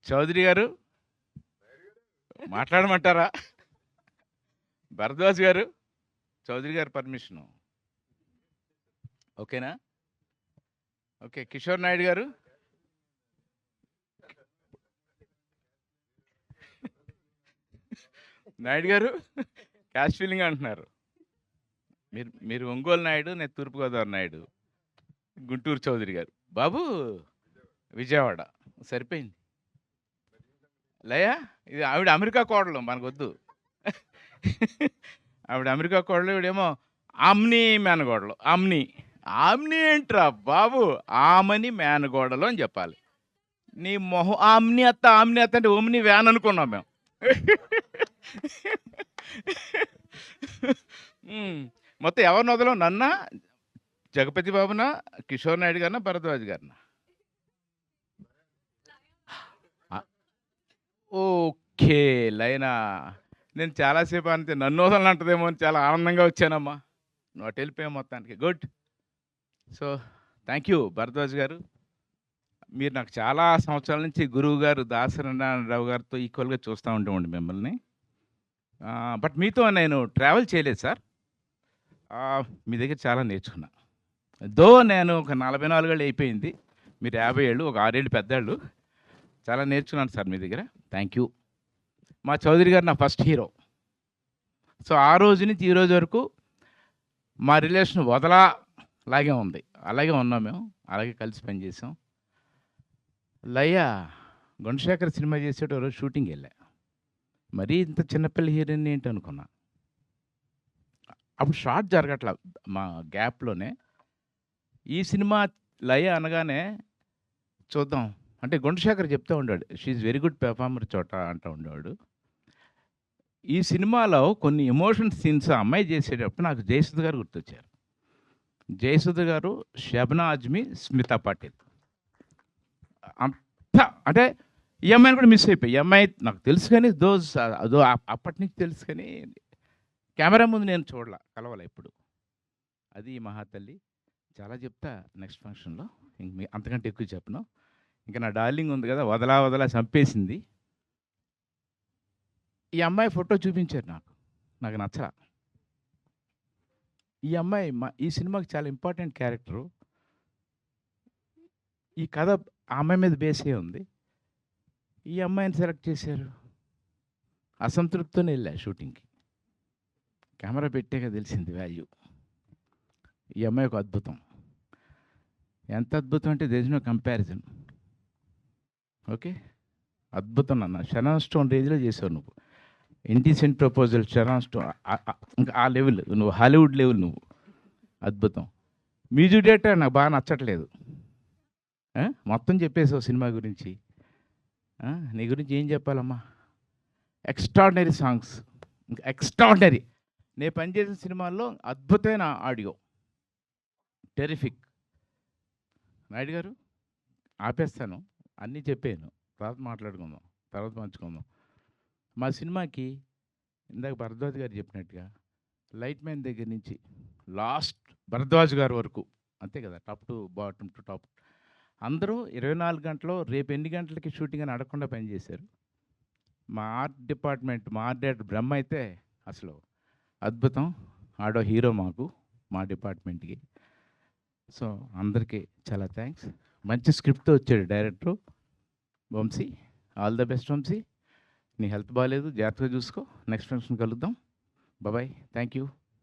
చౌదరి గారు మాట్లాడమంటారా? భరద్వాజ్ గారు, చౌదరి గారు పర్మిషను. ఓకేనా? ఓకే. కిషోర్ నాయుడు గారు. నాయుడు గారు క్యాష్ ఫీలింగ్ అంటున్నారు. మీరు మీరు ఒంగోలు నాయుడు, నేను తూర్పుగోదావరి నాయుడు. గుంటూరు చౌదరి గారు. బాబు విజయవాడ. సరిపోయింది. లయ ఇది ఆవిడ అమెరికా కోడలు, మనకొద్దు. ఆవిడ అమెరికా కోడలు, ఈవిడేమో ఆమ్ని మేనగోడలు. ఆమ్ని ఆమ్ని ఏంట్రా బాబు, ఆమని మేనగోడలు అని చెప్పాలి. నీ మొహం ఆమ్ని అత్త అంటే ఓమ్ని వ్యాన్ అనుకున్నాం మేము. మొత్తం ఎవరిని వదలం? నన్నా, జగపతి బాబునా, కిషోర్ నాయుడు గారినా, భరద్వాజ్ గారినా? ఓకే లైనా. నేను చాలాసేపు అంతే నన్ను వదలనంటదేమో అని చాలా ఆనందంగా వచ్చానమ్మా. నువ్వు అటు వెళ్ళిపోయావు మొత్తానికి. Good. So thank you Bharadwaj గారు. మీరు నాకు చాలా సంవత్సరాల నుంచి గురువు గారు దాసనారాయణరావు గారితో ఈక్వల్గా చూస్తూ ఉంటామండి మిమ్మల్ని. బట్ మీతో నేను ట్రావెల్ చేయలేదు సార్. మీ దగ్గర చాలా నేర్చుకున్నా. నేను ఒక 44 ఏళ్ళు అయిపోయింది, మీరు 50 ఏళ్ళు, ఒక 6 ఏళ్ళు పెద్దాళ్ళు. చాలా నేర్చుకున్నాను సార్ మీ దగ్గర. Thank you. మా చౌదరి గారు నా ఫస్ట్ హీరో. సో ఆ రోజు నుంచి ఈ రోజు వరకు మా రిలేషన్ వదలాగే ఉంది. అలాగే ఉన్నాం మేము, అలాగే కలిసి పనిచేసాం. లయ గుణశేఖర్ సినిమా చేసేటో రోజు షూటింగ్ వెళ్ళా. మరీ ఇంత చిన్నపిల్ల హీరోయిన్ ఏంటి అనుకున్నా. అప్పుడు షార్ట్ జరగట్లా మా గ్యాప్లోనే. ఈ సినిమా లయ అనగానే చూద్దాం అంటే గుణశేఖర్ చెప్తూ ఉండాడు, షీఈ్ వెరీ గుడ్ పెర్ఫార్మర్ చోట అంటూ ఉండేవాడు. ఈ సినిమాలో కొన్ని ఎమోషన్ సీన్స్ ఆ అమ్మాయి చేసేటప్పుడు నాకు జయసుధ గారు గుర్తొచ్చారు. జయసుధ గారు, షబ్నా ఆజ్మీ, స్మితా పాటిల్. అంత అంటే ఈ అమ్మాయిని కూడా మిస్ అయిపోయి. ఈ అమ్మాయి నాకు తెలుసు కానీ అదో అప్పటి నుంచి తెలుసు కానీ కెమెరా ముందు నేను కలవాలా ఎప్పుడు. అది మహాతల్లి. చాలా చెప్తా నెక్స్ట్ ఫంక్షన్లో, ఇంక అంతకంటే ఎక్కువ చెప్పను. ఇంకా నా డార్లింగ్ ఉంది కదా, వదలా చంపేసింది. ఈ అమ్మాయి ఫోటో చూపించారు నాకు నచ్చలా. ఈ అమ్మాయి ఈ సినిమాకి చాలా ఇంపార్టెంట్ క్యారెక్టరు. ఈ కథ ఆ అమ్మాయి మీద బేసే ఉంది. ఈ అమ్మాయిని సెలెక్ట్ చేశారు. అసంతృప్తితోనే వెళ్ళా షూటింగ్కి. కెమెరా పెట్టాక తెలిసింది వాల్యూ. ఈ అమ్మాయి ఒక అద్భుతం. ఎంత అద్భుతం అంటే there is no comparison. Okay, అద్భుతం అన్న. షరాన్ స్టోన్ రేంజ్లో చేసావు నువ్వు. ఇండిసెంట్ ప్రపోజల్, షరాన్ స్టోన్, ఇంకా ఆ లెవెల్ నువ్వు, హాలీవుడ్ లెవెల్ నువ్వు. అద్భుతం. మ్యూజిక్ డైరెక్టర్ నాకు బాగా నచ్చట్లేదు. మొత్తం చెప్పేసావు సినిమా గురించి. నీ గురించి ఏం చెప్పాలమ్మా? ఎక్స్ట్రాడినరీ సాంగ్స్, ఇంకా ఎక్స్ట్రాడినరీ. నేను పనిచేసిన సినిమాల్లో అద్భుతమైన ఆడియో, టెరిఫిక్. నాయుడు గారు ఆపేస్తాను, అన్నీ చెప్పాను, తర్వాత మాట్లాడుకుందాం, తర్వాత పంచుకుందాం. మా సినిమాకి ఇందాక భరద్వాజ్ గారు చెప్పినట్టుగా లైట్ మ్యాన్ దగ్గర నుంచి లాస్ట్ భరద్వాజ్ గారు వరకు, అంతే కదా, top to bottom to top, అందరూ 24 గంటలు రేపు ఎన్ని గంటలకి షూటింగ్ అని అడగకుండా పనిచేశారు. మా ఆర్ట్ డిపార్ట్మెంట్, మా ఆర్ట్ డైరెక్టర్ బ్రహ్మ అయితే అసలు అద్భుతం. ఆడో హీరో మాకు, మా డిపార్ట్మెంట్కి. సో అందరికీ చాలా థ్యాంక్స్. మంచి స్క్రిప్ట్తో వచ్చాడు director Vamshi. All the best Vamshi. నీ హెల్త్ బాగాలేదు, జాగ్రత్తగా చూసుకో. నెక్స్ట్ ఫంక్షన్ కలుద్దాం. బాయ్. Thank you.